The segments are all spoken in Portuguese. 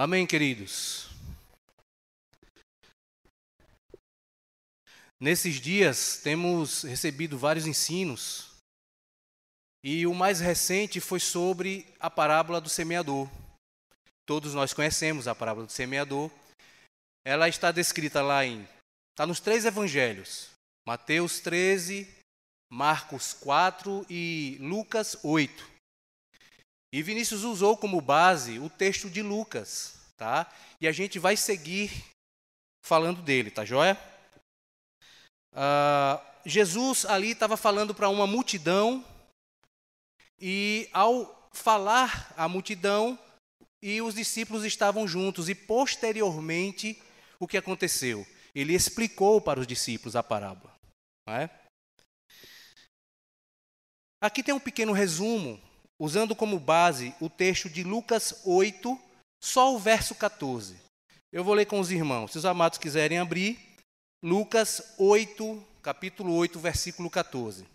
Amém, queridos? Nesses dias temos recebido vários ensinos e o mais recente foi sobre a parábola do semeador. Todos nós conhecemos a parábola do semeador. Ela está descrita está nos 3 evangelhos, Mateus 13, Marcos 4 e Lucas 8. E Vinícius usou como base o texto de Lucas, tá? E a gente vai seguir falando dele, tá joia? Jesus ali estava falando para uma multidão e ao falar à multidão e os discípulos estavam juntos e posteriormente o que aconteceu? Ele explicou para os discípulos a parábola, não é? Aqui tem um pequeno resumo, usando como base o texto de Lucas 8, só o verso 14. Eu vou ler com os irmãos. Se os amados quiserem abrir, Lucas 8, capítulo 8, versículo 14.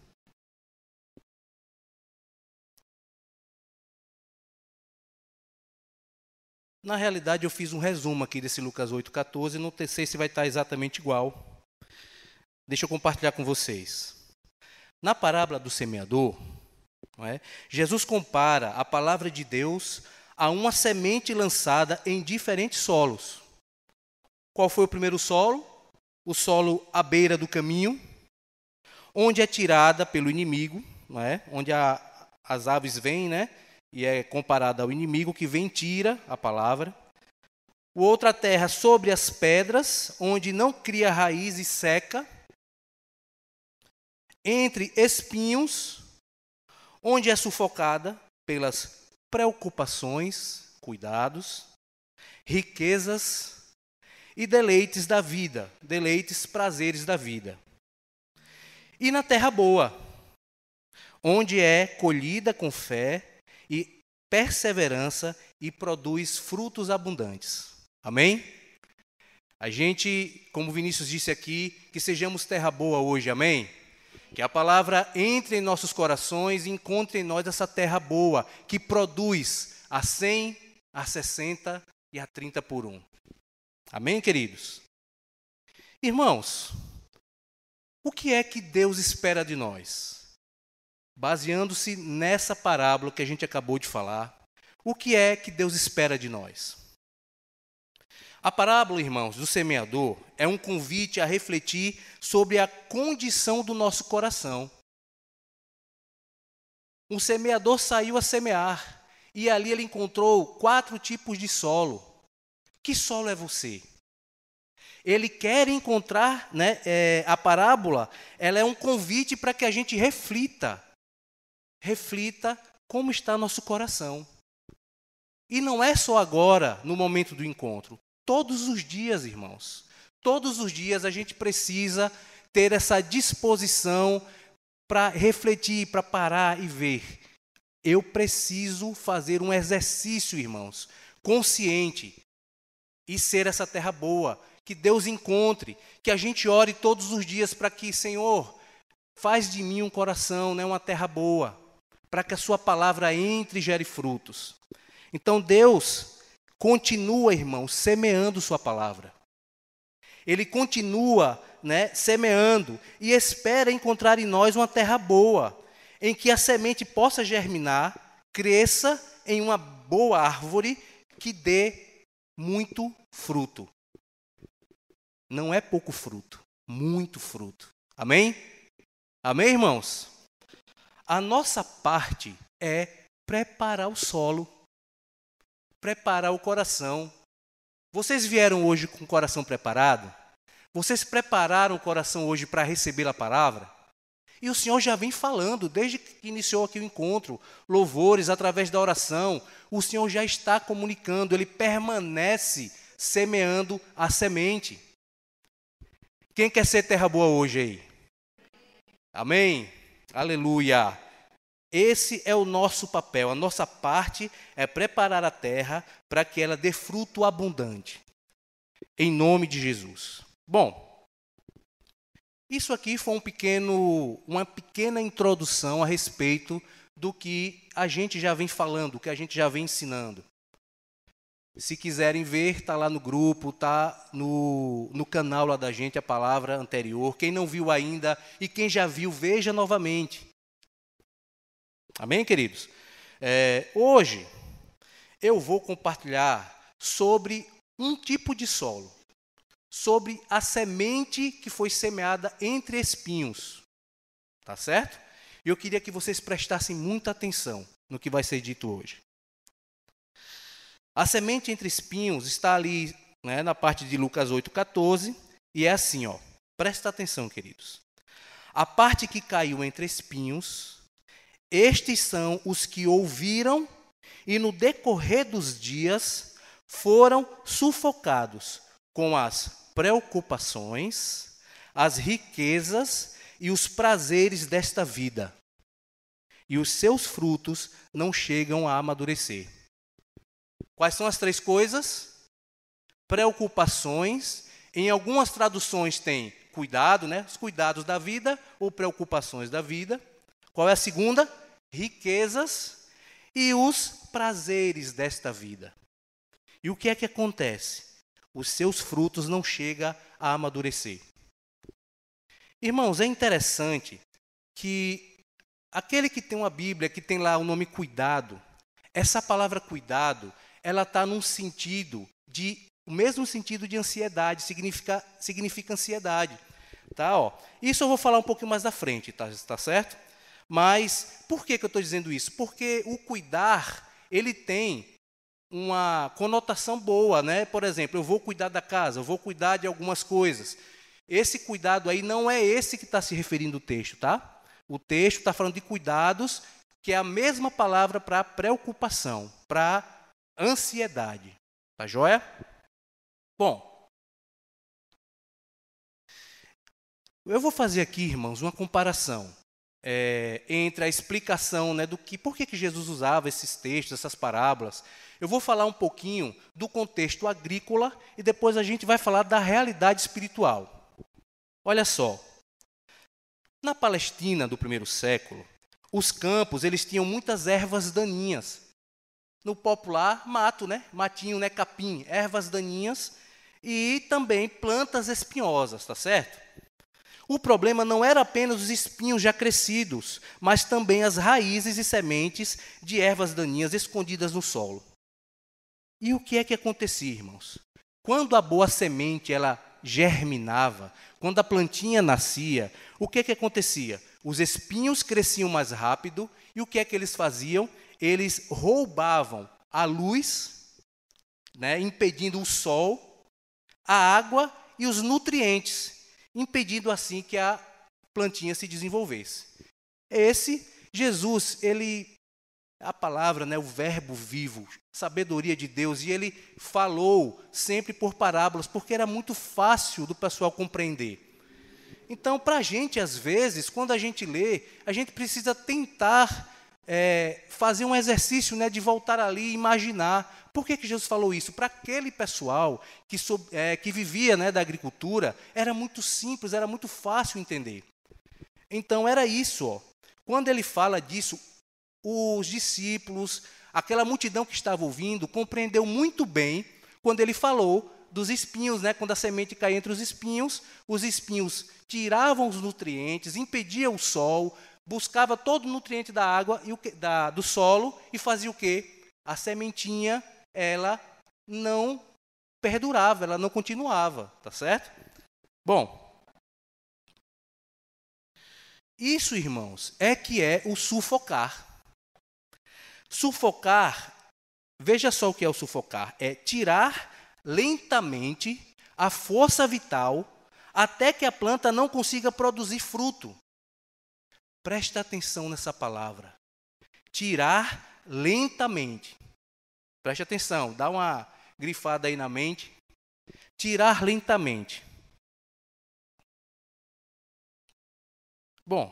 Na realidade, eu fiz um resumo aqui desse Lucas 8, 14. Não sei se vai estar exatamente igual. Deixa eu compartilhar com vocês. Na parábola do semeador, não é? Jesus compara a palavra de Deus a uma semente lançada em diferentes solos. Qual foi o primeiro solo? O solo à beira do caminho, onde é tirada pelo inimigo, não é? Onde as aves vêm, né? E é comparada ao inimigo que vem e tira a palavra. O outra terra sobre as pedras, onde não cria raiz e seca. Entre espinhos, onde é sufocada pelas preocupações, cuidados, riquezas e deleites da vida, deleites, prazeres da vida. E na terra boa, onde é colhida com fé e perseverança e produz frutos abundantes. Amém? A gente, como Vinícius disse aqui, que sejamos terra boa hoje, amém? Que a palavra entre em nossos corações e encontre em nós essa terra boa, que produz a 100, a 60 e a 30 por 1. Amém, queridos? Irmãos, o que é que Deus espera de nós? Baseando-se nessa parábola que a gente acabou de falar, o que é que Deus espera de nós? A parábola, irmãos, do semeador é um convite a refletir sobre a condição do nosso coração. Um semeador saiu a semear e ali ele encontrou 4 tipos de solo. Que solo é você? Ele quer encontrar, né, a parábola, ela é um convite para que a gente reflita como está nosso coração. E não é só agora, no momento do encontro. Todos os dias, irmãos. Todos os dias a gente precisa ter essa disposição para refletir, para parar e ver. Eu preciso fazer um exercício, irmãos, consciente e ser essa terra boa, que Deus encontre, que a gente ore todos os dias para que, Senhor, faz de mim um coração, né, uma terra boa, para que a sua palavra entre e gere frutos. Então Deus continua, irmãos, semeando sua palavra. Ele continua, né, semeando e espera encontrar em nós uma terra boa, em que a semente possa germinar, cresça em uma boa árvore que dê muito fruto. Não é pouco fruto, muito fruto. Amém? Amém, irmãos? A nossa parte é preparar o solo, preparar o coração. Vocês vieram hoje com o coração preparado? Vocês prepararam o coração hoje para receber a palavra? E o Senhor já vem falando, desde que iniciou aqui o encontro, louvores, através da oração, o Senhor já está comunicando, Ele permanece semeando a semente. Quem quer ser terra boa hoje aí? Amém? Aleluia! Esse é o nosso papel, a nossa parte é preparar a terra para que ela dê fruto abundante. Em nome de Jesus. Bom, isso aqui foi uma pequena introdução a respeito do que a gente já vem falando, do que a gente já vem ensinando. Se quiserem ver, está lá no grupo, está no canal lá da gente, a palavra anterior. Quem não viu ainda e quem já viu, veja novamente. Amém, queridos? Hoje, eu vou compartilhar sobre um tipo de solo, sobre a semente que foi semeada entre espinhos. Tá certo? E eu queria que vocês prestassem muita atenção no que vai ser dito hoje. A semente entre espinhos está ali, né, na parte de Lucas 8,14, e é assim, ó. Presta atenção, queridos. A parte que caiu entre espinhos, estes são os que ouviram e no decorrer dos dias foram sufocados com as preocupações, as riquezas e os prazeres desta vida. E os seus frutos não chegam a amadurecer. Quais são as três coisas? Preocupações. Em algumas traduções tem cuidado, né? Os cuidados da vida ou preocupações da vida. Qual é a segunda? Riquezas e os prazeres desta vida. E o que é que acontece? Os seus frutos não chegam a amadurecer. Irmãos, é interessante que aquele que tem uma Bíblia, que tem lá o nome cuidado, essa palavra cuidado, ela está num sentido o mesmo sentido de ansiedade, significa ansiedade. Tá, ó. Isso eu vou falar um pouquinho mais à frente, tá certo? Mas por que eu estou dizendo isso? Porque o cuidar, ele tem uma conotação boa, né? Por exemplo, eu vou cuidar da casa, eu vou cuidar de algumas coisas. Esse cuidado aí não é esse que está se referindo o texto, tá? O texto está falando de cuidados, que é a mesma palavra para preocupação, para ansiedade. Tá joia? Bom, eu vou fazer aqui, irmãos, uma comparação entre a explicação, né, por que Jesus usava esses textos, essas parábolas. Eu vou falar um pouquinho do contexto agrícola e depois a gente vai falar da realidade espiritual. Olha só, na Palestina do primeiro século, os campos eles tinham muitas ervas daninhas. No popular, mato, né? Matinho, né? Capim, ervas daninhas e também plantas espinhosas, tá certo? O problema não era apenas os espinhos já crescidos, mas também as raízes e sementes de ervas daninhas escondidas no solo. E o que é que acontecia, irmãos? Quando a boa semente ela germinava, quando a plantinha nascia, o que é que acontecia? Os espinhos cresciam mais rápido e o que é que eles faziam? Eles roubavam a luz, né, impedindo o sol, a água e os nutrientes, impedindo assim que a plantinha se desenvolvesse. Jesus, a palavra, né, o verbo vivo, sabedoria de Deus, e ele falou sempre por parábolas, porque era muito fácil do pessoal compreender. Então, para a gente, às vezes, quando a gente lê, a gente precisa tentar fazer um exercício, né, de voltar ali e imaginar. Por que Jesus falou isso? Para aquele pessoal que vivia, né, da agricultura, era muito simples, era muito fácil entender. Então, era isso. Ó. Quando ele fala disso, os discípulos, aquela multidão que estava ouvindo, compreendeu muito bem quando ele falou dos espinhos, né? Quando a semente caía entre os espinhos tiravam os nutrientes, impediam o sol, buscava todo o nutriente da água e do solo e fazia o quê? A sementinha, ela não perdurava, ela não continuava, tá certo? Bom, isso, irmãos, é que é o sufocar. Sufocar, veja só o que é o sufocar, é tirar lentamente a força vital até que a planta não consiga produzir fruto. Presta atenção nessa palavra. Tirar lentamente. Preste atenção, dá uma grifada aí na mente. Tirar lentamente. Bom,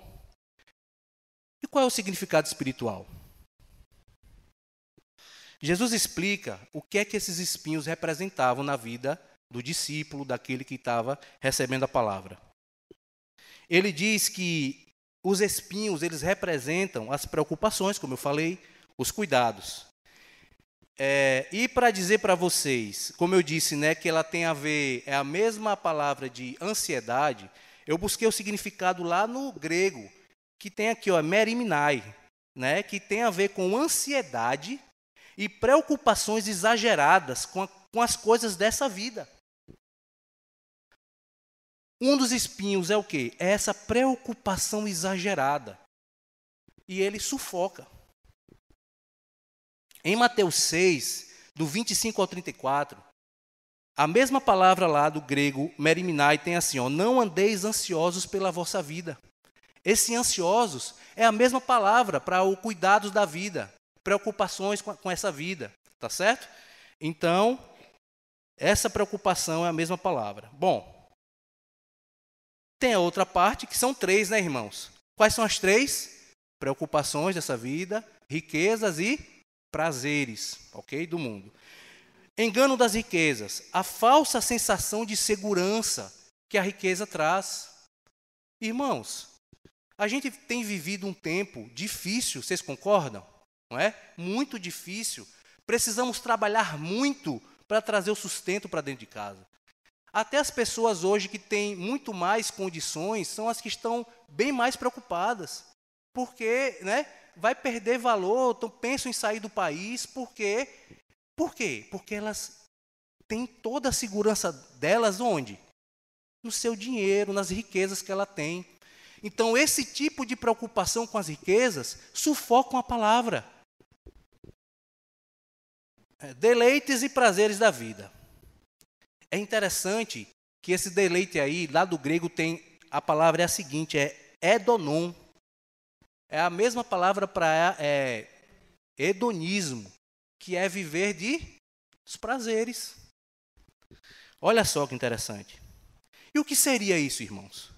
e qual é o significado espiritual? Jesus explica o que é que esses espinhos representavam na vida do discípulo, daquele que estava recebendo a palavra. Ele diz que os espinhos, eles representam as preocupações, como eu falei, os cuidados. E para dizer para vocês, como eu disse, né, que ela tem a ver, é a mesma palavra de ansiedade, eu busquei o significado lá no grego, que tem aqui, ó, merimnai, né, que tem a ver com ansiedade e preocupações exageradas com as coisas dessa vida. Um dos espinhos é o quê? É essa preocupação exagerada. E ele sufoca. Em Mateus 6, do 25 ao 34, a mesma palavra lá do grego merimnai tem assim, ó, não andeis ansiosos pela vossa vida. Esse ansiosos é a mesma palavra para o cuidados da vida, preocupações com essa vida, tá certo? Então, essa preocupação é a mesma palavra. Bom, tem a outra parte, que são 3, né, irmãos? Quais são as 3? Preocupações dessa vida, riquezas e prazeres, ok? Do mundo. Engano das riquezas, a falsa sensação de segurança que a riqueza traz. Irmãos, a gente tem vivido um tempo difícil, vocês concordam? Não é? Muito difícil. Precisamos trabalhar muito para trazer o sustento para dentro de casa. Até as pessoas hoje que têm muito mais condições são as que estão bem mais preocupadas. Porque, né, vai perder valor, então pensam em sair do país. Por quê? Porque elas têm toda a segurança delas onde? No seu dinheiro, nas riquezas que ela tem. Então, esse tipo de preocupação com as riquezas sufocam a palavra. Deleites e prazeres da vida. É interessante que esse deleite aí, lá do grego, tem a palavra é a seguinte, é edonon. É a mesma palavra para hedonismo, que é viver dos prazeres. Olha só que interessante. E o que seria isso, irmãos?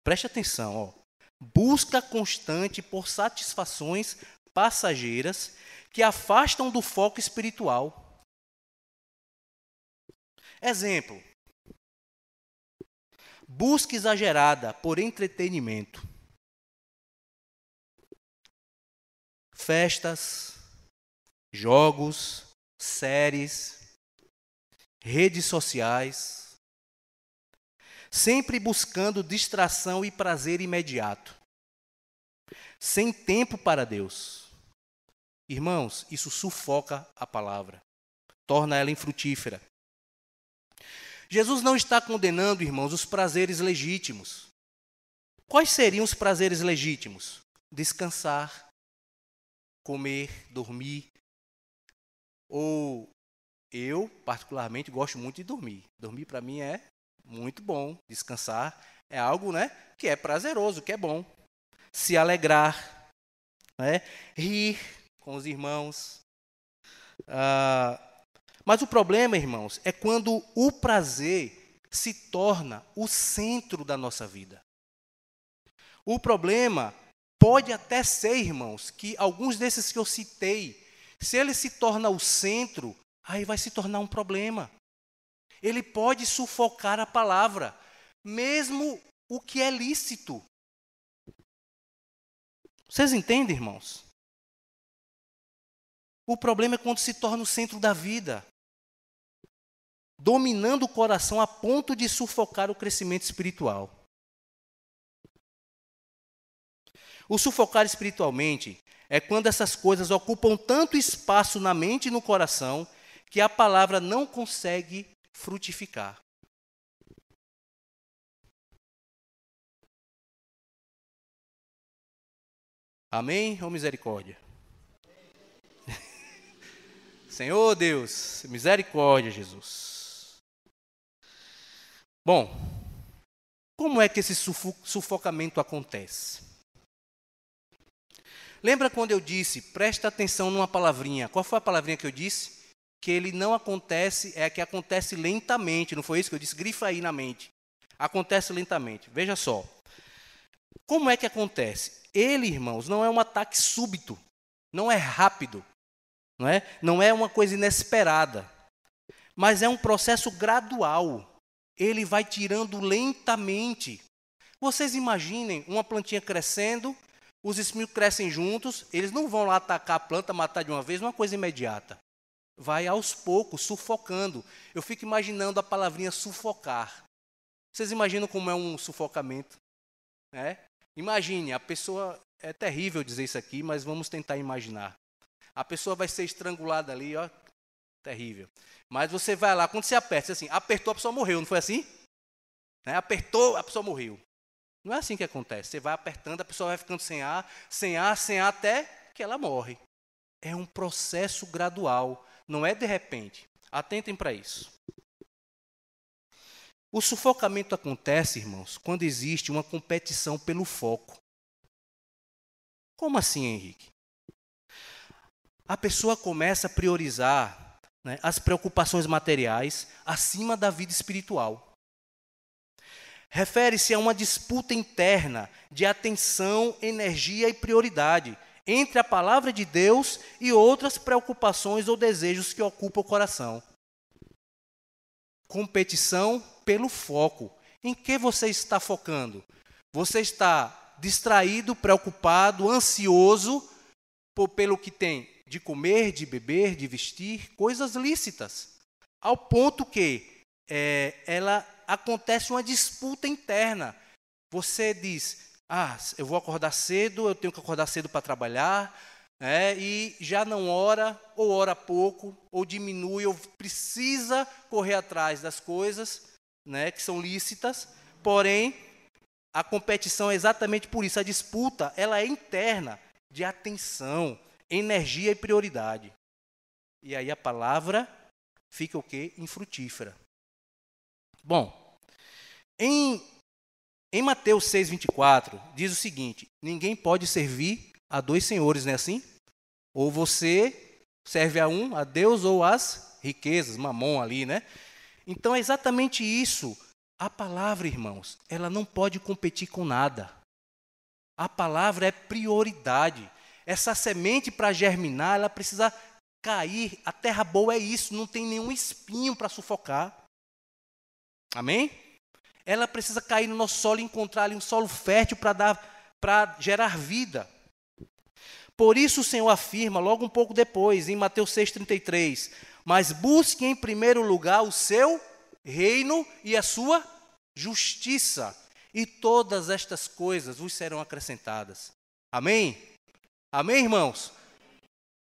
Preste atenção, ó. Busca constante por satisfações passageiras que afastam do foco espiritual. Exemplo. Busca exagerada por entretenimento. Festas, jogos, séries, redes sociais, sempre buscando distração e prazer imediato, sem tempo para Deus. Irmãos, isso sufoca a palavra, torna ela infrutífera. Jesus não está condenando, irmãos, os prazeres legítimos. Quais seriam os prazeres legítimos? Descansar, comer, dormir. Ou eu, particularmente, gosto muito de dormir. Dormir, para mim, é muito bom. Descansar é algo, né, que é prazeroso, que é bom. Se alegrar, né, rir com os irmãos. Mas o problema, irmãos, é quando o prazer se torna o centro da nossa vida. O problema pode até ser, irmãos, que alguns desses que eu citei, se ele se torna o centro, aí vai se tornar um problema. Ele pode sufocar a palavra, mesmo o que é lícito. Vocês entendem, irmãos? O problema é quando se torna o centro da vida, dominando o coração a ponto de sufocar o crescimento espiritual. O sufocar espiritualmente é quando essas coisas ocupam tanto espaço na mente e no coração que a palavra não consegue frutificar. Amém ou misericórdia? Senhor Deus, misericórdia, Jesus. Bom, como é que esse sufocamento acontece? Lembra quando eu disse, presta atenção numa palavrinha. Qual foi a palavrinha que eu disse? Que ele não acontece, é que acontece lentamente. Não foi isso que eu disse? Grifa aí na mente. Acontece lentamente. Veja só. Como é que acontece? Ele, irmãos, não é um ataque súbito. Não é rápido. Não é uma coisa inesperada. Mas é um processo gradual. Ele vai tirando lentamente. Vocês imaginem uma plantinha crescendo, os espinhos crescem juntos, eles não vão lá atacar a planta, matar de uma vez, não é uma coisa imediata. vai aos poucos, sufocando. Eu fico imaginando a palavrinha sufocar. Vocês imaginam como é um sufocamento? Imagine, a pessoa, é terrível dizer isso aqui, mas vamos tentar imaginar. A pessoa vai ser estrangulada ali, ó, terrível. Mas você vai lá, quando você aperta, assim, apertou, a pessoa morreu, não foi assim? Apertou, a pessoa morreu. Não é assim que acontece. Você vai apertando, a pessoa vai ficando sem ar, sem ar, sem ar, até que ela morre. É um processo gradual, não é de repente. Atentem para isso. O sufocamento acontece, irmãos, quando existe uma competição pelo foco. Como assim, Henrique? A pessoa começa a priorizar, as preocupações materiais acima da vida espiritual. Refere-se a uma disputa interna de atenção, energia e prioridade entre a palavra de Deus e outras preocupações ou desejos que ocupam o coração. Competição pelo foco. Em que você está focando? Você está distraído, preocupado, ansioso pelo que tem de comer, de beber, de vestir, coisas lícitas, ao ponto que acontece uma disputa interna. Você diz, eu vou acordar cedo, eu tenho que acordar cedo para trabalhar, e já não ora, ou ora pouco, ou diminui, ou precisa correr atrás das coisas, que são lícitas, porém, a competição é exatamente por isso. A disputa, ela é interna, de atenção, energia e prioridade. E aí a palavra fica o quê? Infrutífera. Bom, em Mateus 6,24, diz o seguinte: ninguém pode servir a dois senhores, não é assim? Ou você serve a Deus, ou às riquezas, mamon ali, né? Então é exatamente isso. A palavra, irmãos, ela não pode competir com nada. A palavra é prioridade. Essa semente, para germinar, ela precisa cair. A terra boa é isso, não tem nenhum espinho para sufocar. Amém? Ela precisa cair no nosso solo e encontrar ali um solo fértil para gerar vida. Por isso o Senhor afirma, logo um pouco depois, em Mateus 6,33, mas busque em primeiro lugar o seu reino e a sua justiça, e todas estas coisas vos serão acrescentadas. Amém? Amém, irmãos?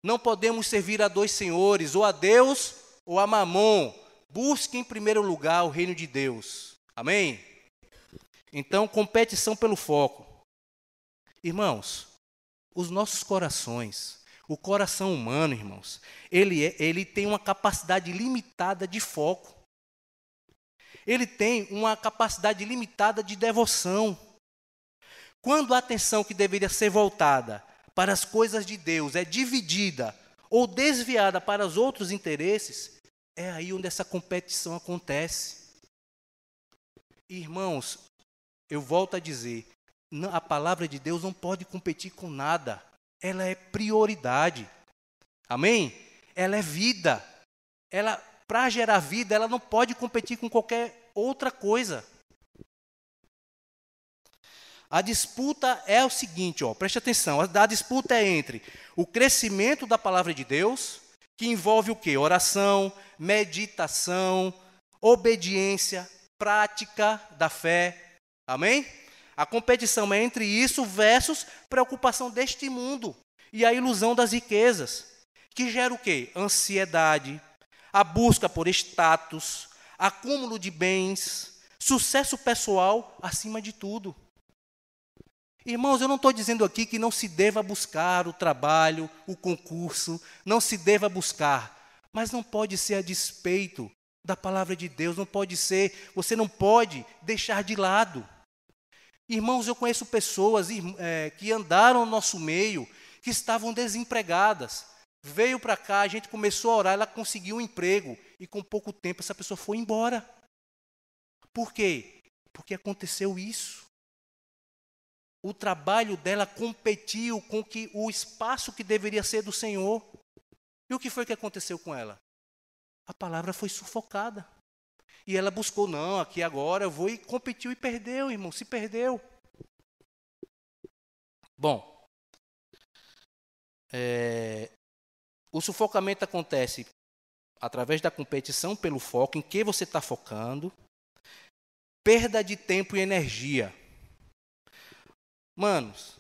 Não podemos servir a dois senhores, ou a Deus ou a Mamon. Busque em primeiro lugar o reino de Deus. Amém? Então, competição pelo foco. Irmãos, os nossos corações, o coração humano, irmãos, ele tem uma capacidade limitada de foco. Ele tem uma capacidade limitada de devoção. Quando a atenção que deveria ser voltada para as coisas de Deus é dividida ou desviada para os outros interesses, é aí onde essa competição acontece. Irmãos, eu volto a dizer, a palavra de Deus não pode competir com nada. Ela é prioridade. Amém? Ela é vida. Para gerar vida, ela não pode competir com qualquer outra coisa. A disputa é o seguinte, preste atenção, a disputa é entre o crescimento da palavra de Deus, que envolve o quê? Oração, meditação, obediência, prática da fé. Amém? A competição é entre isso versus preocupação deste mundo e a ilusão das riquezas, que gera o quê? Ansiedade, a busca por status, acúmulo de bens, sucesso pessoal acima de tudo. Irmãos, eu não estou dizendo aqui que não se deva buscar o trabalho, o concurso, não se deva buscar, mas não pode ser a despeito da palavra de Deus, não pode ser, você não pode deixar de lado. Irmãos, eu conheço pessoas que andaram no nosso meio, que estavam desempregadas. Veio para cá, a gente começou a orar, ela conseguiu um emprego, e com pouco tempo essa pessoa foi embora. Por quê? Porque aconteceu isso. O trabalho dela competiu com o espaço que deveria ser do Senhor. E o que foi que aconteceu com ela? A palavra foi sufocada. E ela buscou, não, aqui agora eu vou, e competiu e perdeu, irmão, se perdeu. Bom, o sufocamento acontece através da competição pelo foco, em que você está focando, perda de tempo e energia. Manos,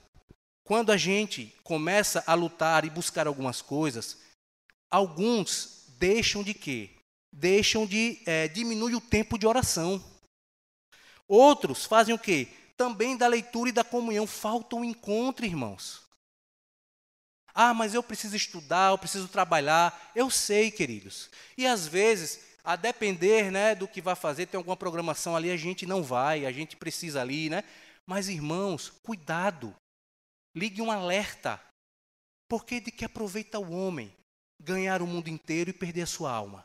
quando a gente começa a lutar e buscar algumas coisas, alguns deixam de quê? Deixam de diminuir o tempo de oração. Outros fazem o quê? Também da leitura e da comunhão. Falta um encontro, irmãos. Ah, mas eu preciso estudar, eu preciso trabalhar. Eu sei, queridos. E às vezes, a depender, né, do que vai fazer, tem alguma programação ali, a gente não vai, a gente precisa ali, né? Mas, irmãos, cuidado. Ligue um alerta. Porque de que aproveita o homem ganhar o mundo inteiro e perder a sua alma?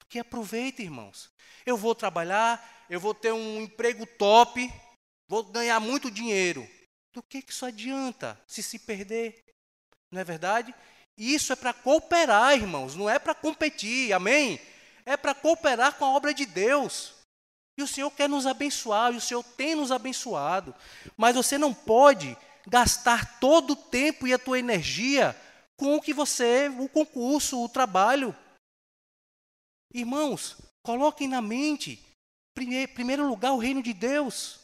Que aproveita, irmãos. Eu vou trabalhar, eu vou ter um emprego top, vou ganhar muito dinheiro. Do que isso adianta se perder? Não é verdade? Isso é para cooperar, irmãos, não é para competir, amém? É para cooperar com a obra de Deus. E o Senhor quer nos abençoar, e o Senhor tem nos abençoado. Mas você não pode gastar todo o tempo e a tua energia com o que o concurso, o trabalho. Irmãos, coloquem na mente, em primeiro lugar, o reino de Deus.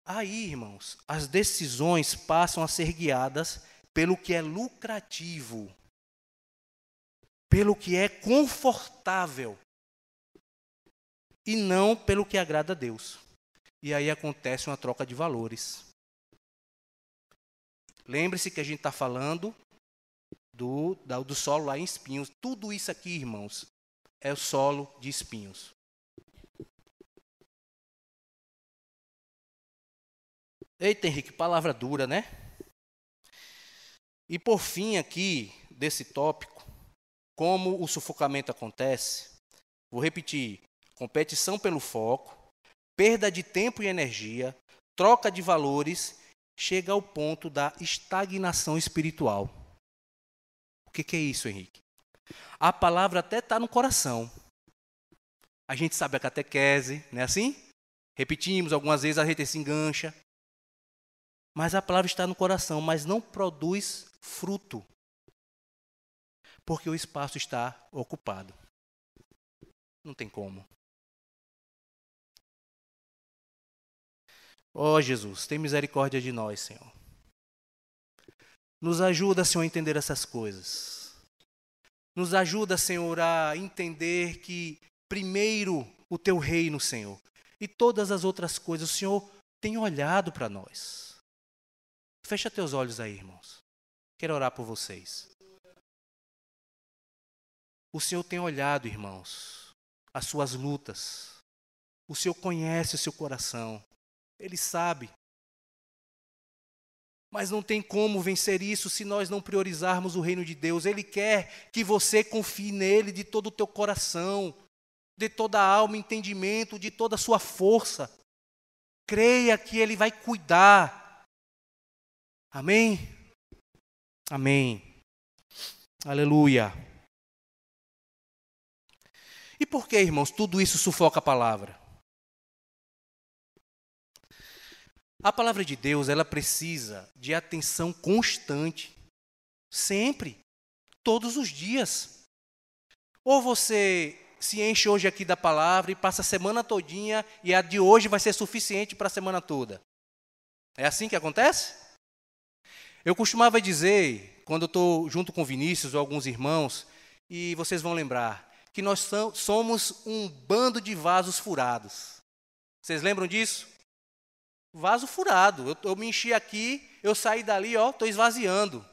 Aí, irmãos, as decisões passam a ser guiadas pelo que é lucrativo, pelo que é confortável, e não pelo que agrada a Deus. E aí acontece uma troca de valores. Lembre-se que a gente está falando do solo lá em espinhos. Tudo isso aqui, irmãos, é o solo de espinhos. Eita, Henrique, palavra dura, né? E por fim aqui, desse tópico, como o sufocamento acontece, vou repetir, competição pelo foco, perda de tempo e energia, troca de valores, chega ao ponto da estagnação espiritual. O que é isso, Henrique? A palavra até está no coração. A gente sabe a catequese, não é assim? Repetimos, algumas vezes a gente se engancha. Mas a palavra está no coração, mas não produz fruto. Porque o espaço está ocupado. Não tem como. Ó Jesus, tem misericórdia de nós, Senhor. Nos ajuda, Senhor, a entender essas coisas. Nos ajuda, Senhor, a entender que primeiro o Teu reino, Senhor, e todas as outras coisas, o Senhor tem olhado para nós. Fecha teus olhos aí, irmãos. Quero orar por vocês. O Senhor tem olhado, irmãos, as suas lutas. O Senhor conhece o seu coração. Ele sabe. Mas não tem como vencer isso se nós não priorizarmos o reino de Deus. Ele quer que você confie nele de todo o teu coração, de toda a alma, entendimento, de toda a sua força. Creia que ele vai cuidar. Amém? Amém. Aleluia. E por que, irmãos, tudo isso sufoca a palavra? A palavra de Deus, ela precisa de atenção constante. Sempre. Todos os dias. Ou você se enche hoje aqui da palavra e passa a semana todinha e a de hoje vai ser suficiente para a semana toda. É assim que acontece? Eu costumava dizer, quando eu estou junto com Vinícius ou alguns irmãos, e vocês vão lembrar, que nós somos um bando de vasos furados. Vocês lembram disso? Vaso furado. Eu me enchi aqui, eu saí dali, estou esvaziando.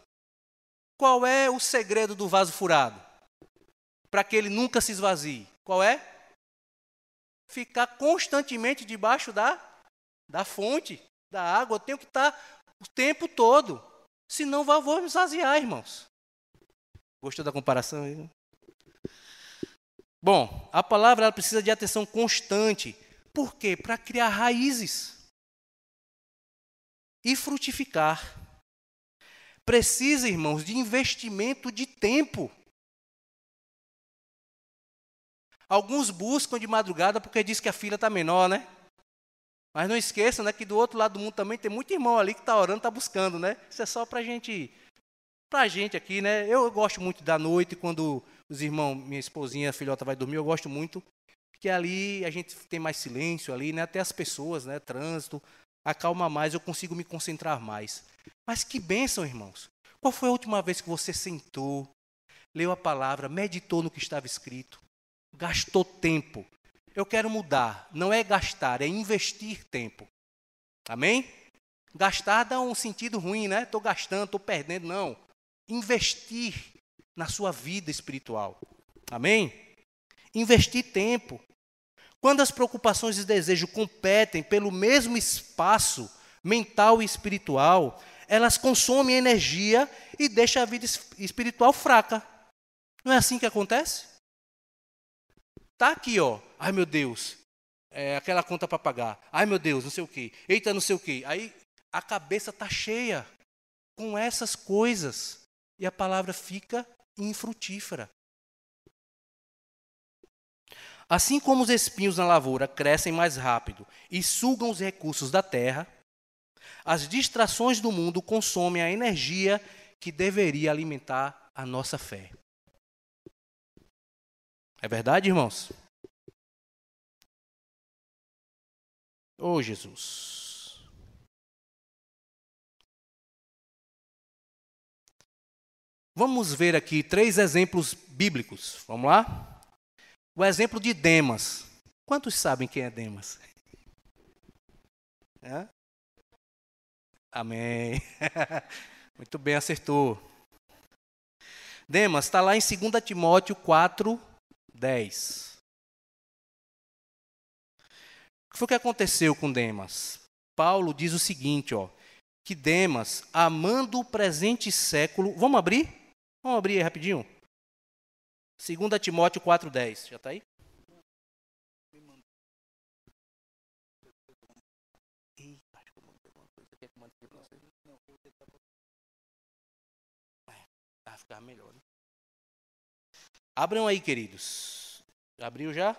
Qual é o segredo do vaso furado? Para que ele nunca se esvazie. Qual é? Ficar constantemente debaixo da fonte, da água. Eu tenho que estar o tempo todo. Senão vou me esvaziar, irmãos. Gostou da comparação aí? Bom, a palavra ela precisa de atenção constante. Por quê? Para criar raízes e frutificar. Precisa, irmãos, de investimento de tempo. Alguns buscam de madrugada porque diz que a filha está menor, né? Mas não esqueçam, né, que do outro lado do mundo também tem muito irmão ali que está orando, está buscando, né? Isso é só para a gente Pra gente aqui, né? Eu gosto muito da noite, quando os irmãos, minha esposinha, a filhota vai dormir, eu gosto muito, porque ali a gente tem mais silêncio ali, né? Até as pessoas, né? Trânsito, acalma mais, eu consigo me concentrar mais. Mas que bênção, irmãos. Qual foi a última vez que você sentou, leu a palavra, meditou no que estava escrito, gastou tempo? Eu quero mudar, não é gastar, é investir tempo. Amém? Gastar dá um sentido ruim, né? Estou gastando, estou perdendo, não. Investir na sua vida espiritual. Amém? Investir tempo. Quando as preocupações e desejos competem pelo mesmo espaço mental e espiritual, elas consomem energia e deixam a vida espiritual fraca. Não é assim que acontece? Tá aqui, ó. Ai, meu Deus. Aquela conta para pagar. Ai, meu Deus, não sei o quê. Eita, não sei o quê. Aí a cabeça está cheia com essas coisas. E a palavra fica infrutífera. Assim como os espinhos na lavoura crescem mais rápido e sugam os recursos da terra, as distrações do mundo consomem a energia que deveria alimentar a nossa fé. É verdade, irmãos? Oh, Jesus. Vamos ver aqui 3 exemplos bíblicos. Vamos lá? O exemplo de Demas. Quantos sabem quem é Demas? É? Amém. Muito bem, acertou. Demas está lá em 2 Timóteo 4:10. O que foi que aconteceu com Demas? Paulo diz o seguinte, ó, que Demas, amando o presente século... Vamos abrir? Vamos abrir aí rapidinho? 2 Timóteo 4:10. Já está aí? Vai ficar melhor, né? Abram aí, queridos. Abriu já?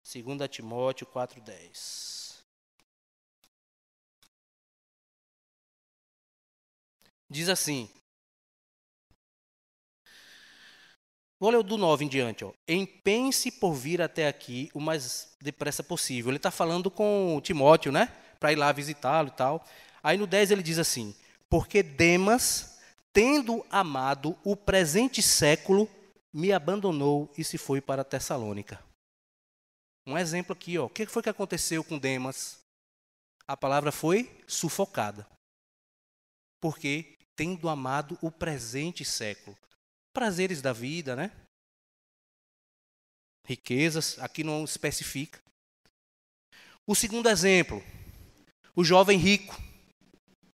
Segunda Timóteo 4:10. Diz assim. Vou ler o do 9 em diante. Ó. Empenhe-se por vir até aqui o mais depressa possível. Ele está falando com Timóteo, né? Para ir lá visitá-lo e tal. Aí no 10 ele diz assim: porque Demas, tendo amado o presente século, me abandonou e se foi para Tessalônica. Um exemplo aqui, ó. O que foi que aconteceu com Demas? A palavra foi sufocada. Porque tendo amado o presente século. Prazeres da vida, né? Riquezas, aqui não especifica. O segundo exemplo, o jovem rico.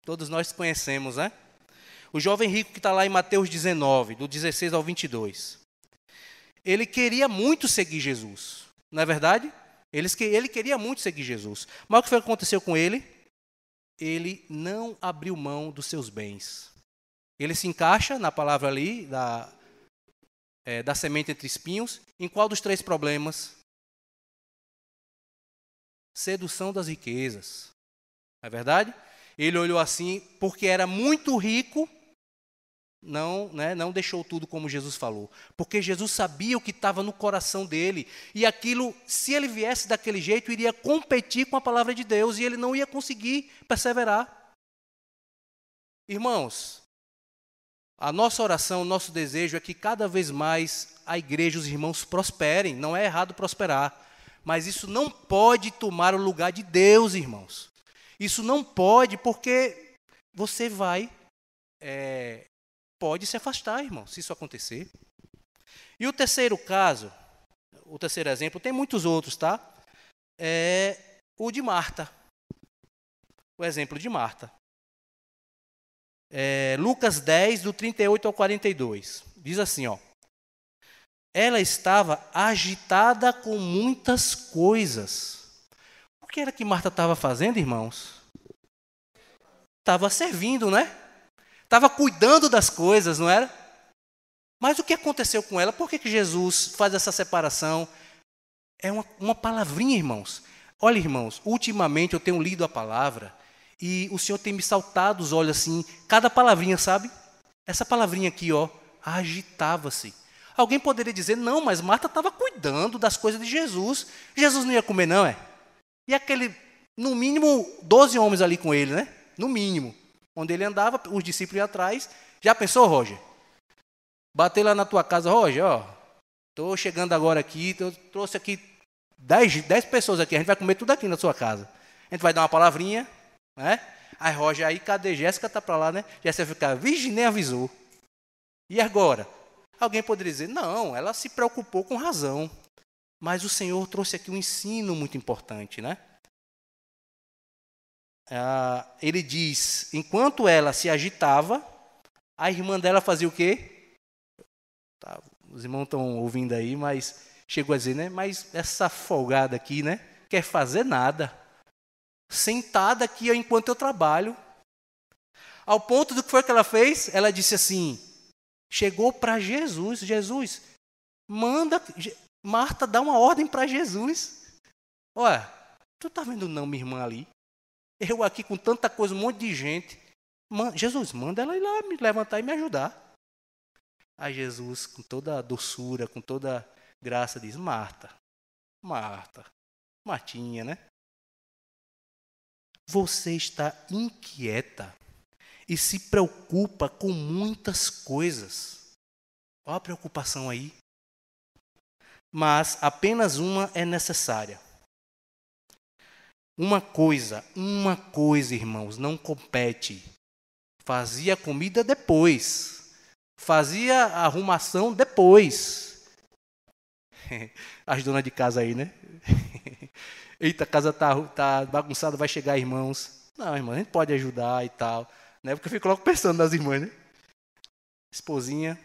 Todos nós conhecemos, né? O jovem rico que está lá em Mateus 19, do 16 ao 22. Ele queria muito seguir Jesus, não é verdade? Ele queria muito seguir Jesus. Mas o que foi que aconteceu com ele? Ele não abriu mão dos seus bens. Ele se encaixa na palavra ali, da semente entre espinhos. Em qual dos 3 problemas? Sedução das riquezas. Não é verdade? Ele olhou assim, porque era muito rico, não deixou tudo como Jesus falou. Porque Jesus sabia o que estava no coração dele. E aquilo, se ele viesse daquele jeito, iria competir com a palavra de Deus. E ele não ia conseguir perseverar. Irmãos, a nossa oração, o nosso desejo é que cada vez mais a igreja, os irmãos prosperem. Não é errado prosperar. Mas isso não pode tomar o lugar de Deus, irmãos. Isso não pode, porque você pode se afastar, irmão, se isso acontecer. E o terceiro caso, o terceiro exemplo, tem muitos outros, tá? É o de Marta. O exemplo de Marta. Lucas 10, do 38 ao 42. Diz assim, ó. Ela estava agitada com muitas coisas. O que era que Marta estava fazendo, irmãos? Estava servindo, né? Estava cuidando das coisas, não era? Mas o que aconteceu com ela? Por que Jesus faz essa separação? É uma palavrinha, irmãos. Olha, irmãos, ultimamente eu tenho lido a palavra e o Senhor tem me saltado os olhos assim, cada palavrinha, sabe? Essa palavrinha aqui, ó, agitava-se. Alguém poderia dizer, não, mas Marta estava cuidando das coisas de Jesus. Jesus não ia comer, não, é? E aquele, no mínimo, 12 homens ali com ele, né? No mínimo. Onde ele andava, os discípulos iam atrás. Já pensou, Roger? Bater lá na tua casa, Roger, ó. Estou chegando agora aqui, trouxe aqui 10 pessoas aqui, a gente vai comer tudo aqui na sua casa. A gente vai dar uma palavrinha, né? Aí, Roger, aí cadê? Jéssica tá para lá, né? Jéssica fica, virgem, nem avisou. E agora? Alguém poderia dizer, não, ela se preocupou com razão. Mas o Senhor trouxe aqui um ensino muito importante, né? Ele diz, enquanto ela se agitava, a irmã dela fazia o quê? Tá, os irmãos estão ouvindo aí, mas chegou a dizer, né? Mas essa folgada aqui, né? Quer fazer nada. Sentada aqui enquanto eu trabalho. Ao ponto do que foi que ela fez? Ela disse assim, chegou para Jesus, Jesus, manda, Marta dá uma ordem para Jesus. Olha, tu tá vendo não, minha irmã ali? Eu aqui com tanta coisa, um monte de gente. Jesus, manda ela ir lá me levantar e me ajudar. Aí Jesus, com toda a doçura, com toda a graça, diz, Marta, Martinha, né? Você está inquieta e se preocupa com muitas coisas. Olha a preocupação aí. Mas apenas uma é necessária. Uma coisa, irmãos, não compete. Fazia a comida depois. Fazia a arrumação depois. As donas de casa aí, né? Eita, a casa tá bagunçada, vai chegar irmãos. Não, irmão, a gente pode ajudar e tal. Né? Porque eu fico logo pensando nas irmãs, né? Esposinha.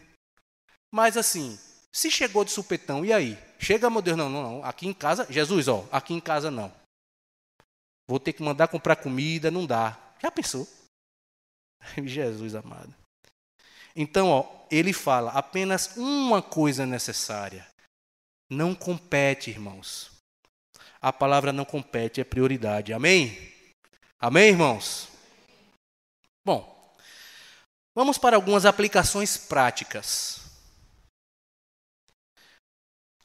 Mas assim, se chegou de supetão, e aí? Chega, meu Deus, não. Aqui em casa, Jesus, ó, aqui em casa não. Vou ter que mandar comprar comida, não dá. Já pensou? Jesus amado. Então, ó, ele fala, apenas uma coisa necessária. Não compete, irmãos. A palavra não compete, é prioridade. Amém? Amém, irmãos? Bom, vamos para algumas aplicações práticas.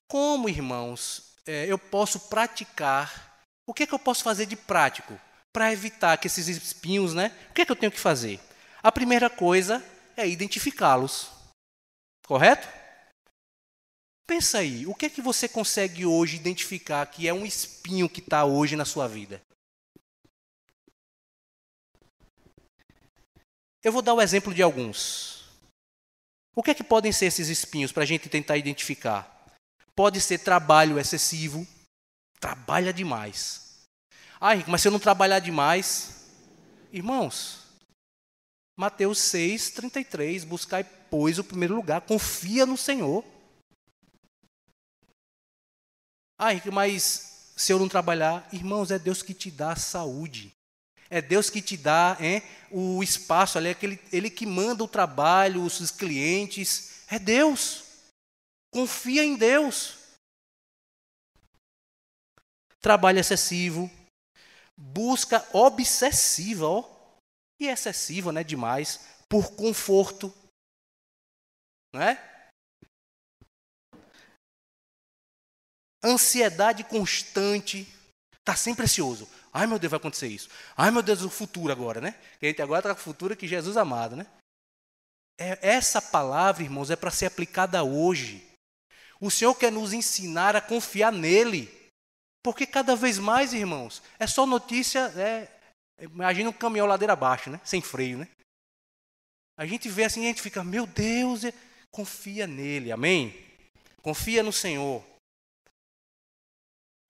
Como, irmãos, eu posso praticar? O que é que eu posso fazer de prático para evitar que esses espinhos, né? O que é que eu tenho que fazer? A primeira coisa é identificá-los. Correto? Pensa aí, o que é que você consegue hoje identificar que é um espinho que está hoje na sua vida? Eu vou dar o exemplo de alguns. O que é que podem ser esses espinhos para a gente tentar identificar? Pode ser trabalho excessivo. Trabalha demais. Ai, mas se eu não trabalhar demais... Irmãos, Mateus 6:33, buscai, pois, o primeiro lugar, confia no Senhor. Ai, mas se eu não trabalhar... Irmãos, é Deus que te dá a saúde. É Deus que te dá o espaço ali, ele que manda o trabalho, os clientes. É Deus. Confia em Deus. Trabalho excessivo. Busca obsessiva, ó. E excessiva, né? Demais. Por conforto. Não é? Ansiedade constante. Está sempre ansioso. Ai, meu Deus, vai acontecer isso. Ai, meu Deus, o futuro agora, né? A gente agora está com o futuro que Jesus amado, né? Essa palavra, irmãos, é para ser aplicada hoje. O Senhor quer nos ensinar a confiar nele. Porque cada vez mais, irmãos, é só notícia... imagina um caminhão ladeira abaixo, né? Sem freio, né? A gente vê assim, a gente fica, meu Deus, confia nele, amém? Confia no Senhor.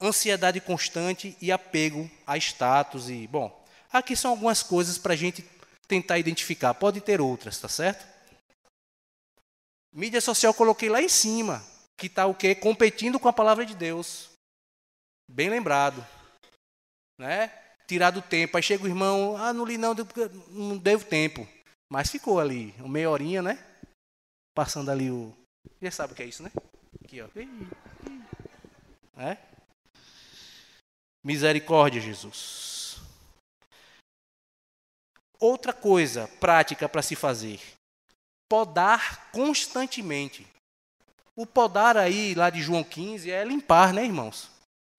Ansiedade constante e apego a status. E, bom, aqui são algumas coisas para a gente tentar identificar. Pode ter outras, tá certo? Mídia social eu coloquei lá em cima, que está o quê? Competindo com a palavra de Deus. Bem lembrado. Né? Tirar do tempo. Aí chega o irmão, não li não devo tempo. Mas ficou ali, uma meia horinha, né? Passando ali o... Já sabe o que é isso, né? Aqui, ó. Misericórdia, Jesus. Outra coisa prática para se fazer: podar constantemente. O podar aí, lá de João 15, é limpar, né, irmãos?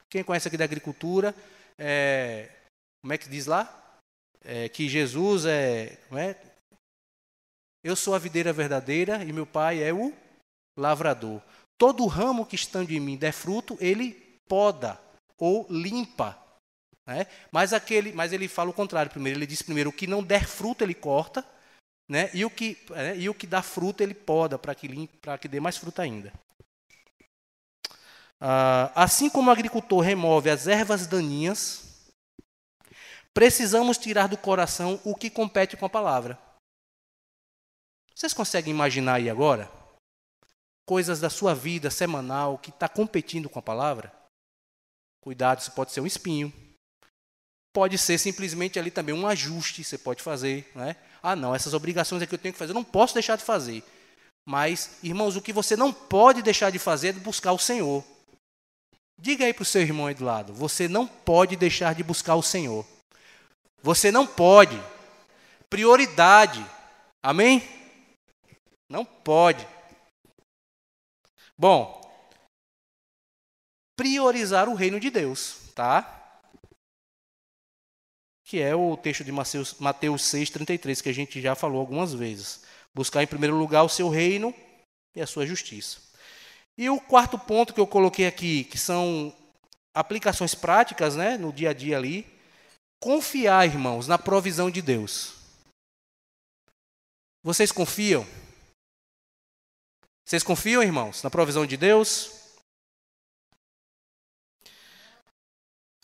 Quem conhece aqui da agricultura, como é que diz lá? Que Jesus eu sou a videira verdadeira e meu pai é o lavrador. Todo ramo que estando em mim der fruto, ele poda ou limpa. Né? Mas ele fala o contrário primeiro. Ele diz primeiro, o que não der fruto, ele corta. Né? E o que dá fruto, ele poda, para que dê mais fruto ainda. Assim como o agricultor remove as ervas daninhas, precisamos tirar do coração o que compete com a palavra. Vocês conseguem imaginar aí agora? Coisas da sua vida semanal que está competindo com a palavra? Cuidado, isso pode ser um espinho. Pode ser simplesmente ali também um ajuste, você pode fazer. Né? Não, essas obrigações aqui eu tenho que fazer, eu não posso deixar de fazer. Mas, irmãos, o que você não pode deixar de fazer é de buscar o Senhor. Diga aí para o seu irmão aí do lado, você não pode deixar de buscar o Senhor. Você não pode. Prioridade. Amém? Não pode. Bom, priorizar o reino de Deus, tá? Que é o texto de Mateus 6,33, que a gente já falou algumas vezes. Buscar em primeiro lugar o seu reino e a sua justiça. E o quarto ponto que eu coloquei aqui, que são aplicações práticas, né, no dia a dia ali. Confiar, irmãos, na provisão de Deus. Vocês confiam? Vocês confiam, irmãos, na provisão de Deus?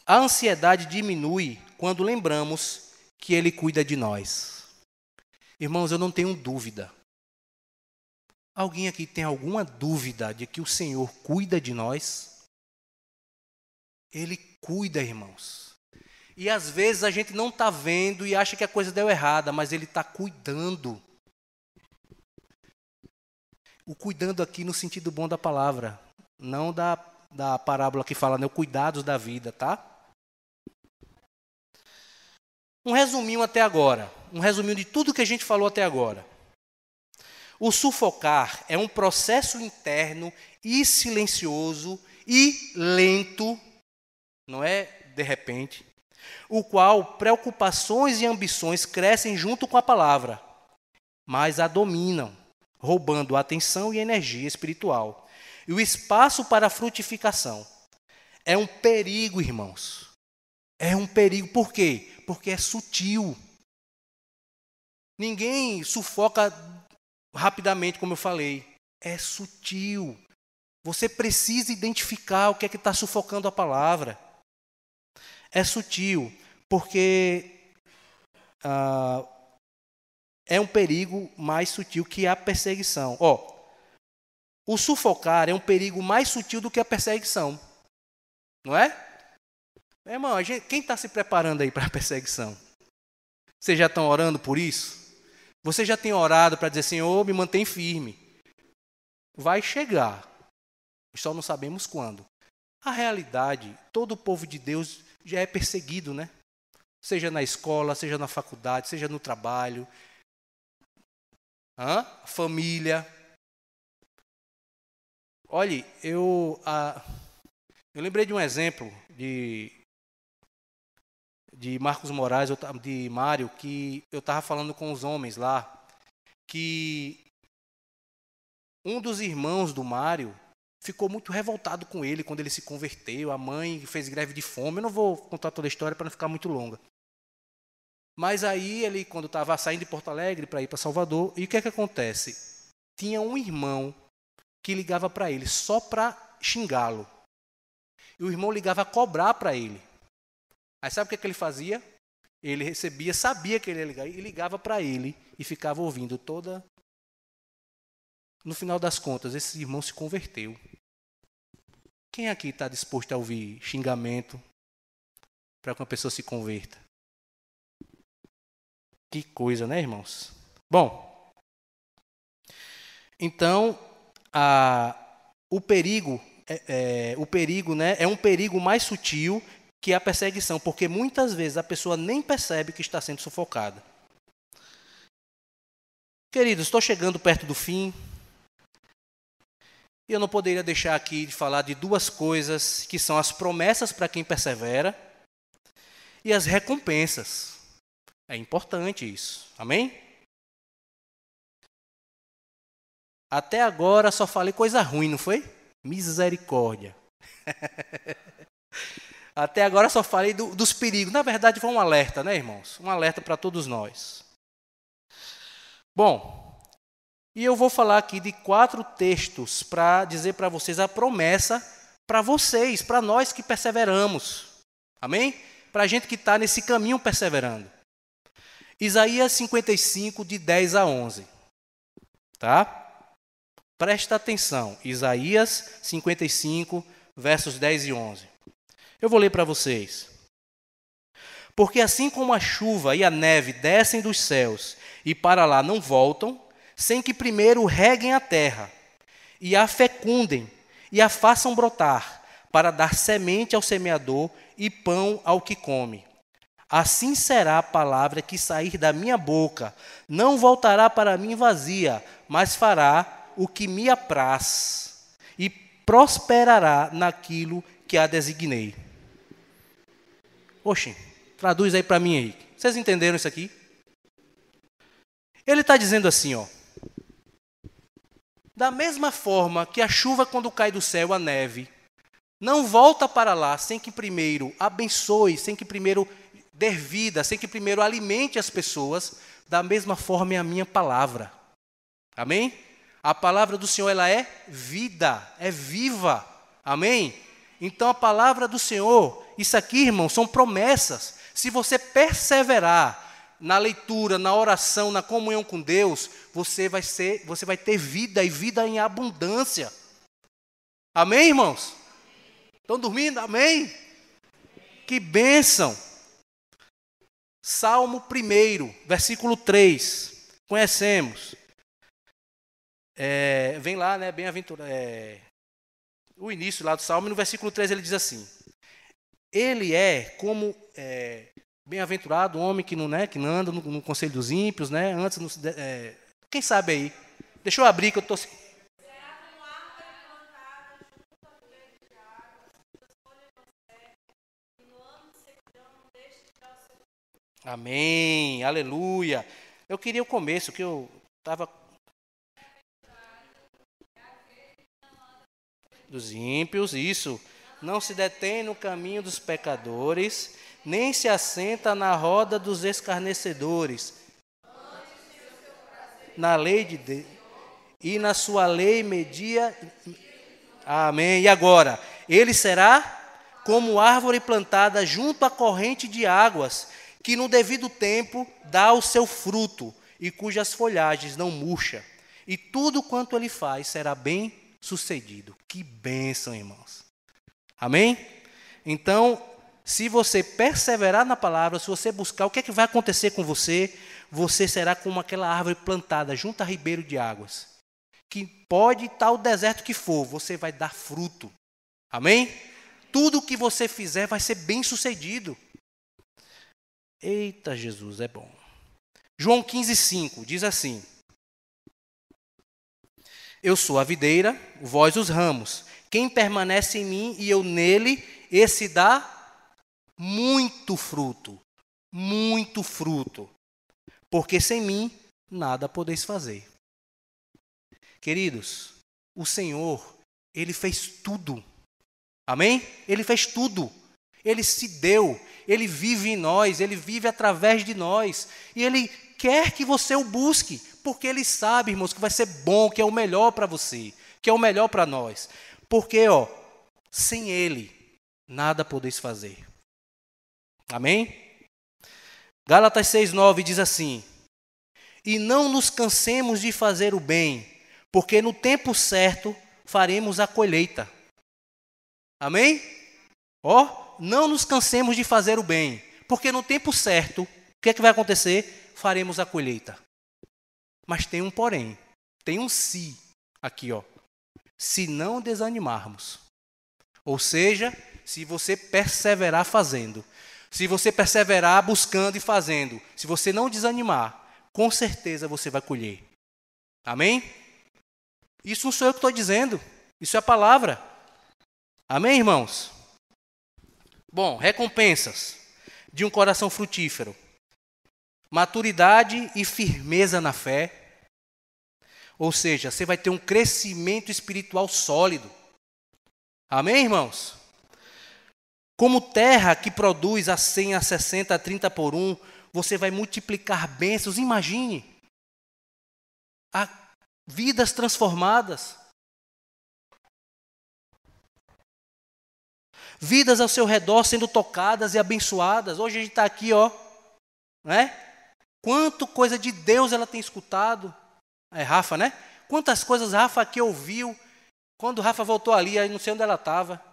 A ansiedade diminui quando lembramos que Ele cuida de nós. Irmãos, eu não tenho dúvida. Alguém aqui tem alguma dúvida de que o Senhor cuida de nós? Ele cuida, irmãos. E às vezes a gente não está vendo e acha que a coisa deu errada, mas Ele está cuidando. O cuidando aqui no sentido bom da palavra, não da parábola que fala, né, cuidados da vida, tá? Um resuminho até agora, um resuminho de tudo que a gente falou até agora. O sufocar é um processo interno e silencioso e lento, não é de repente, o qual preocupações e ambições crescem junto com a palavra, mas a dominam, roubando a atenção e a energia espiritual e o espaço para a frutificação. É um perigo, irmãos. É um perigo. Por quê? Porque é sutil. Ninguém sufoca rapidamente, como eu falei. É sutil. Você precisa identificar o que é que está sufocando a palavra. É sutil, porque é um perigo mais sutil que a perseguição. O sufocar é um perigo mais sutil do que a perseguição. Não é? Meu irmão, quem está se preparando aí para a perseguição? Vocês já estão orando por isso? Você já tem orado para dizer, Senhor, me mantém firme. Vai chegar, só não sabemos quando. A realidade, todo o povo de Deus já é perseguido, né? Seja na escola, seja na faculdade, seja no trabalho. Família. Olhe, eu lembrei de um exemplo de Marcos Moraes, de Mário, que eu estava falando com os homens lá, que um dos irmãos do Mário ficou muito revoltado com ele quando ele se converteu, a mãe fez greve de fome. Eu não vou contar toda a história para não ficar muito longa. Mas aí ele, quando estava saindo de Porto Alegre para ir para Salvador, e o que é que acontece? Tinha um irmão que ligava para ele só para xingá-lo. E o irmão ligava a cobrar para ele. Aí sabe o que é que ele fazia? Ele recebia, sabia que ele ia ligar, e ligava para ele e ficava ouvindo toda. No final das contas, esse irmão se converteu. Quem aqui está disposto a ouvir xingamento para que uma pessoa se converta? Que coisa, né, irmãos? Bom, então, o perigo, né, é um perigo mais sutil que é a perseguição, porque muitas vezes a pessoa nem percebe que está sendo sufocada. Queridos, estou chegando perto do fim. E eu não poderia deixar aqui de falar de duas coisas, que são as promessas para quem persevera e as recompensas. É importante isso. Amém? Até agora só falei coisa ruim, não foi? Misericórdia. Até agora só falei dos perigos. Na verdade, foi um alerta, né, irmãos? Um alerta para todos nós. Bom, e eu vou falar aqui de 4 textos para dizer para vocês a promessa para vocês, para nós que perseveramos. Amém? Para a gente que está nesse caminho perseverando. Isaías 55, de 10 a 11. Tá? Presta atenção. Isaías 55, versos 10 e 11. Eu vou ler para vocês. Porque assim como a chuva e a neve descem dos céus e para lá não voltam, sem que primeiro reguem a terra, e a fecundem, e a façam brotar, para dar semente ao semeador e pão ao que come. Assim será a palavra que sair da minha boca, não voltará para mim vazia, mas fará o que me apraz, e prosperará naquilo que a designei. Oxe, traduz aí para mim aí. Vocês entenderam isso aqui? Ele está dizendo assim, ó. Da mesma forma que a chuva, quando cai do céu, a neve, não volta para lá sem que primeiro abençoe, sem que primeiro dê vida, sem que primeiro alimente as pessoas, da mesma forma é a minha palavra. Amém? A palavra do Senhor, ela é vida, é viva. Amém? Então a palavra do Senhor, isso aqui, irmão, são promessas. Se você perseverar na leitura, na oração, na comunhão com Deus, você vai ter vida e vida em abundância. Amém, irmãos? Estão dormindo? Amém? Que bênção! Salmo 1, versículo 3. Conhecemos. Vem lá, né? Bem-aventurado. O início lá do Salmo, no versículo 3 ele diz assim: Ele é como bem-aventurado o homem que não anda no conselho dos ímpios, né? Antes, quem sabe aí? Deixa eu abrir que eu estou... Amém, aleluia. Eu queria o começo, que eu estava... Dos ímpios, isso. Não se detém no caminho dos pecadores, nem se assenta na roda dos escarnecedores. Na lei de Deus, e na sua lei media... Amém. E agora? Ele será como árvore plantada junto à corrente de águas, que no devido tempo dá o seu fruto, e cujas folhagens não murcha. E tudo quanto ele faz será bem sucedido. Que bênção, irmãos. Amém? Então, se você perseverar na palavra, se você buscar, o que é que vai acontecer com você? Você será como aquela árvore plantada junto a ribeiro de águas, que pode estar o deserto que for, você vai dar fruto. Amém? Tudo que você fizer vai ser bem sucedido. Eita, Jesus, é bom. João 15:5 diz assim: Eu sou a videira, vós os ramos. Quem permanece em mim e eu nele, esse dá muito fruto. Muito fruto. Porque sem mim, nada podeis fazer. Queridos, o Senhor, Ele fez tudo. Amém? Ele fez tudo. Ele se deu. Ele vive em nós. Ele vive através de nós. E Ele quer que você o busque. Porque Ele sabe, irmãos, que vai ser bom, que é o melhor para você. Que é o melhor para nós. Porque, sem Ele, nada podeis fazer. Amém? Gálatas 6:9 diz assim: E não nos cansemos de fazer o bem, porque no tempo certo faremos a colheita. Amém? Não nos cansemos de fazer o bem, porque no tempo certo, o que é que vai acontecer? Faremos a colheita. Mas tem um porém, tem um se aqui, se não desanimarmos. Ou seja, se você perseverar fazendo. Se você perseverar buscando e fazendo. Se você não desanimar, com certeza você vai colher. Amém? Isso não sou eu que estou dizendo. Isso é a palavra. Amém, irmãos? Bom, recompensas de um coração frutífero. Maturidade e firmeza na fé. Ou seja, você vai ter um crescimento espiritual sólido. Amém, irmãos? Como terra que produz a 100, a 60, a 30 por 1, você vai multiplicar bênçãos. Imagine. Vidas transformadas. Vidas ao seu redor sendo tocadas e abençoadas. Hoje a gente está aqui, ó. Né? Quanto coisa de Deus ela tem escutado. É Rafa, né? Quantas coisas Rafa aqui ouviu. Quando Rafa voltou ali, aí não sei onde ela estava.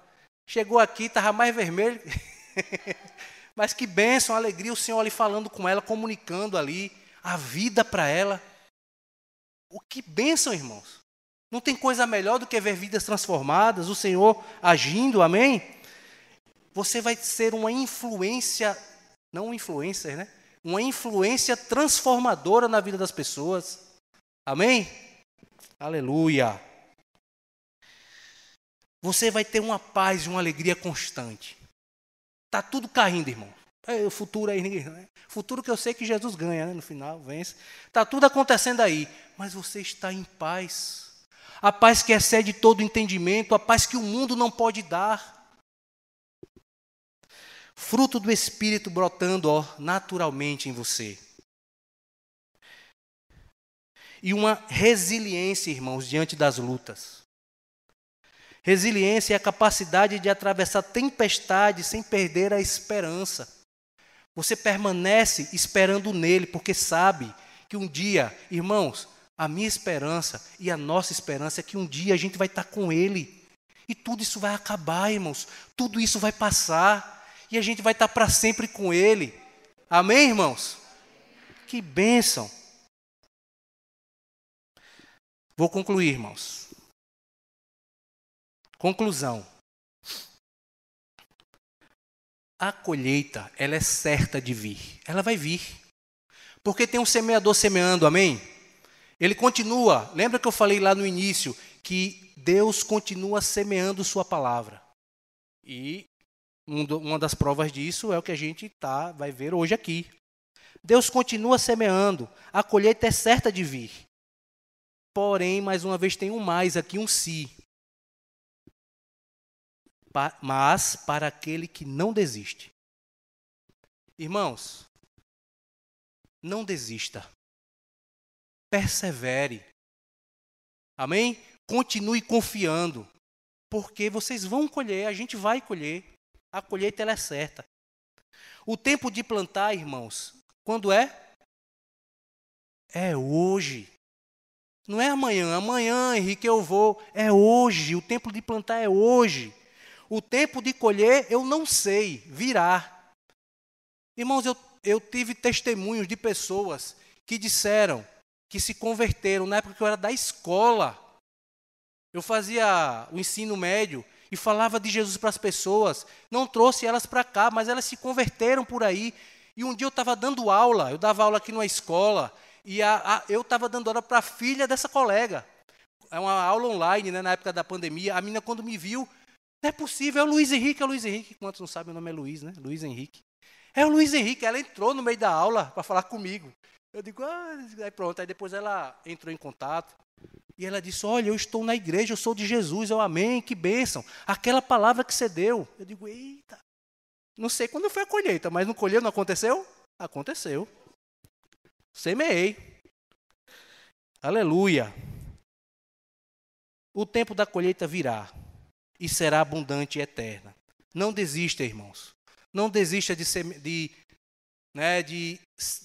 Chegou aqui, estava mais vermelho. Mas que bênção, alegria, o Senhor ali falando com ela, comunicando ali a vida para ela. Que bênção, irmãos. Não tem coisa melhor do que ver vidas transformadas, o Senhor agindo, amém? Você vai ser uma influência, não um influencer, né? Uma influência transformadora na vida das pessoas. Amém? Aleluia. Você vai ter uma paz e uma alegria constante. Está tudo caindo, irmão. O futuro aí, né? Futuro que eu sei que Jesus ganha, né? No final, vence. Está tudo acontecendo aí. Mas você está em paz. A paz que excede todo entendimento, a paz que o mundo não pode dar. Fruto do Espírito brotando, ó, naturalmente em você. E uma resiliência, irmãos, diante das lutas. Resiliência é a capacidade de atravessar tempestades sem perder a esperança. Você permanece esperando nele, porque sabe que um dia, irmãos, a minha esperança e a nossa esperança é que um dia a gente vai estar com ele. E tudo isso vai acabar, irmãos. Tudo isso vai passar. E a gente vai estar para sempre com ele. Amém, irmãos? Que bênção. Vou concluir, irmãos. Conclusão. A colheita, ela é certa de vir. Ela vai vir. Porque tem um semeador semeando, amém? Ele continua. Lembra que eu falei lá no início que Deus continua semeando sua palavra. E uma das provas disso é o que a gente vai ver hoje aqui. Deus continua semeando. A colheita é certa de vir. Porém, mais uma vez tem um mais aqui, um se. Mas para aquele que não desiste. Irmãos, não desista. Persevere. Amém? Continue confiando. Porque vocês vão colher, a gente vai colher. A colheita ela é certa. O tempo de plantar, irmãos, quando é? É hoje. Não é amanhã. Amanhã, Henrique, eu vou. É hoje. O tempo de plantar é hoje. O tempo de colher, eu não sei. Virá. Irmãos, eu tive testemunhos de pessoas que disseram que se converteram na época que eu era da escola. Eu fazia o ensino médio e falava de Jesus para as pessoas. Não trouxe elas para cá, mas elas se converteram por aí. E um dia eu estava dando aula, eu dava aula aqui numa escola, e eu estava dando aula para a filha dessa colega. É uma aula online, né, na época da pandemia. A menina, quando me viu, não é possível, é o Luiz Henrique, é o Luiz Henrique. Quantos não sabem, o nome é Luiz, né? Luiz Henrique. É o Luiz Henrique, ela entrou no meio da aula para falar comigo. Eu digo, aí pronto. Aí depois ela entrou em contato. E ela disse, olha, eu estou na igreja, eu sou de Jesus. Eu, amém, que bênção. Aquela palavra que você deu. Eu digo, eita. Não sei quando foi a colheita, mas não colheu, não aconteceu? Aconteceu. Semeei. Aleluia. O tempo da colheita virá e será abundante e eterna. Não desista, irmãos. Não desista de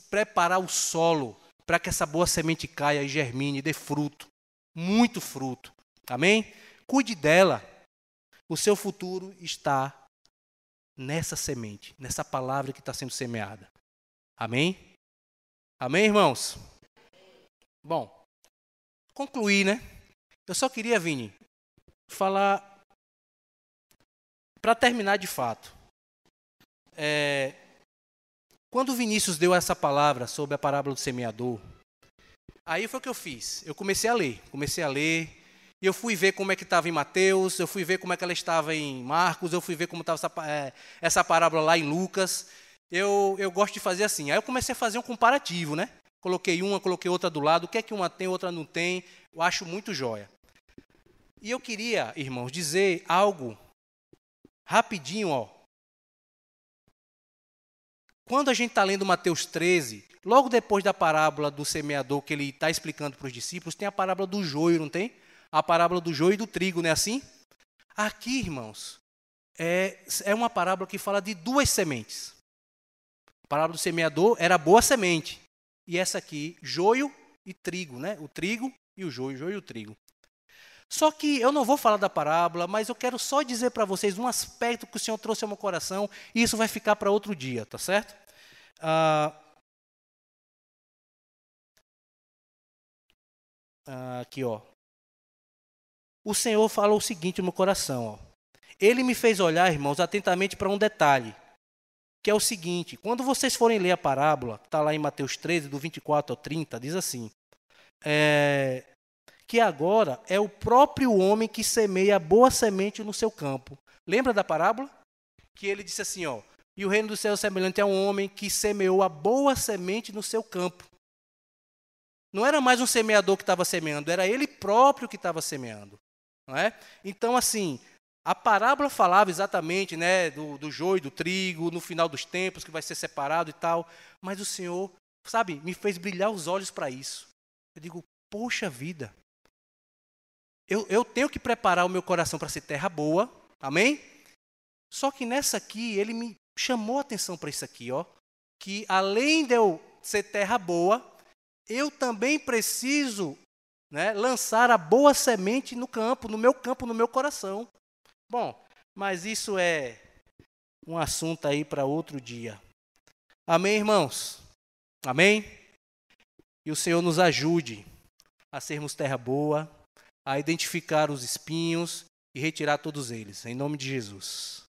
preparar o solo para que essa boa semente caia e germine, dê fruto. Muito fruto. Amém? Cuide dela. O seu futuro está nessa semente, nessa palavra que está sendo semeada. Amém? Amém, irmãos? Bom, concluir, né? Eu só queria, Vini, falar para terminar de fato, quando o Vinícius deu essa palavra sobre a parábola do semeador, aí foi o que eu fiz. Eu comecei a ler, e eu fui ver como é que estava em Mateus, eu fui ver como é que ela estava em Marcos, eu fui ver como estava essa parábola lá em Lucas. Eu gosto de fazer assim. Aí eu comecei a fazer um comparativo, né? Coloquei uma, coloquei outra do lado, o que é que uma tem, outra não tem. Eu acho muito joia. E eu queria, irmãos, dizer algo rapidinho, ó. Quando a gente está lendo Mateus 13, logo depois da parábola do semeador que ele está explicando para os discípulos, tem a parábola do joio, não tem? A parábola do joio e do trigo, não é assim? Aqui, irmãos, é uma parábola que fala de duas sementes. A parábola do semeador era boa semente. E essa aqui, joio e trigo, né? O trigo e o joio e o trigo. Só que eu não vou falar da parábola, mas eu quero só dizer para vocês um aspecto que o Senhor trouxe ao meu coração, e isso vai ficar para outro dia, tá certo? Aqui, ó. O Senhor falou o seguinte no meu coração, ó. Ele me fez olhar, irmãos, atentamente para um detalhe, que é o seguinte: quando vocês forem ler a parábola, está lá em Mateus 13, do 24 ao 30, diz assim, que agora é o próprio homem que semeia boa semente no seu campo. Lembra da parábola? Que ele disse assim, ó, e o reino do céu é semelhante a um homem que semeou a boa semente no seu campo. Não era mais um semeador que estava semeando, era ele próprio que estava semeando. Não é? Então, assim, a parábola falava exatamente, né, do joio, do trigo, no final dos tempos, que vai ser separado e tal, mas o Senhor, sabe, me fez brilhar os olhos para isso. Eu digo, poxa vida, eu tenho que preparar o meu coração para ser terra boa, amém? Só que nessa aqui, ele me chamou a atenção para isso aqui, ó, que além de eu ser terra boa, eu também preciso, né, lançar a boa semente no campo, no meu coração. Bom, mas isso é um assunto aí para outro dia. Amém, irmãos? Amém? E o Senhor nos ajude a sermos terra boa, a identificar os espinhos e retirar todos eles, em nome de Jesus.